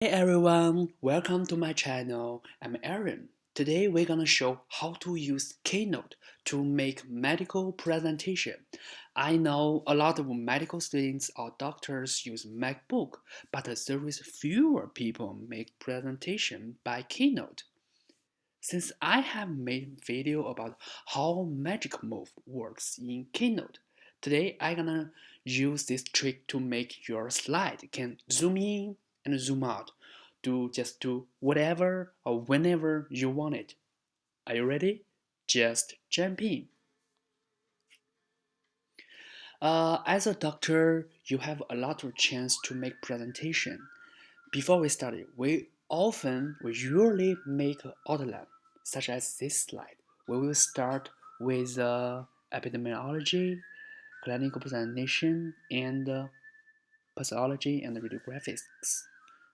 Hey everyone, welcome to my channel. I'm Aaron. Today we're gonna show how to use Keynote to make medical presentation. I know a lot of medical students or doctors use MacBook, but there is fewer people make presentation by Keynote. Since I have made video about how Magic Move works in Keynote, today I'm gonna use this trick to make your slide can zoom in and zoom out. Do whatever or whenever you want it. Are you ready? Just jump in. As a doctor, you have a lot of chance to make presentation. Before we start, we usually make an outline, such as this slide. We will start with epidemiology, clinical presentation, and pathology and radiographics.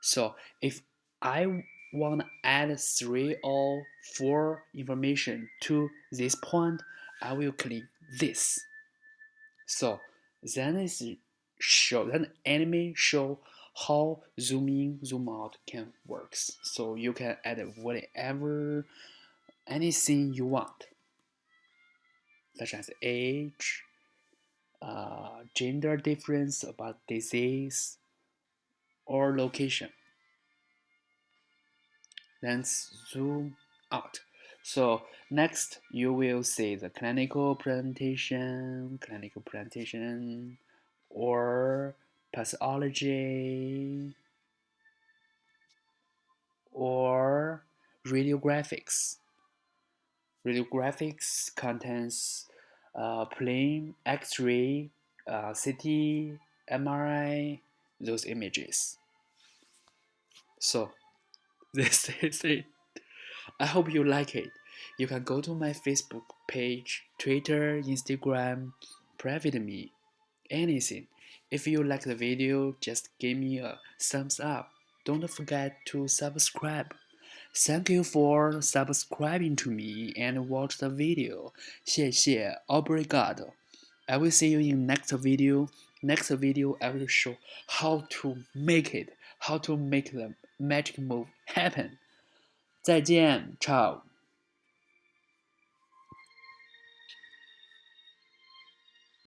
So if I want to add 3 or 4 information to this point, I will click this. So then anime show how zoom in, zoom out can works. So you can add whatever anything you want, such as age, gender difference, about disease, or location. Then zoom out. So next you will see the clinical presentation, or pathology, or radiographics. Radiographics contains plain X-ray, CT, MRI, those images. So this is it. I hope you like it. You can go to my Facebook page, Twitter, Instagram, private me, anything. If you like the video, just give me a thumbs up. Don't forget to subscribe. Thank you for subscribing to me and watch the video. 谢谢 obrigado. I will see you in next video. Next video, I will show how to make it, how to make the magic move happen. 再见，ciao。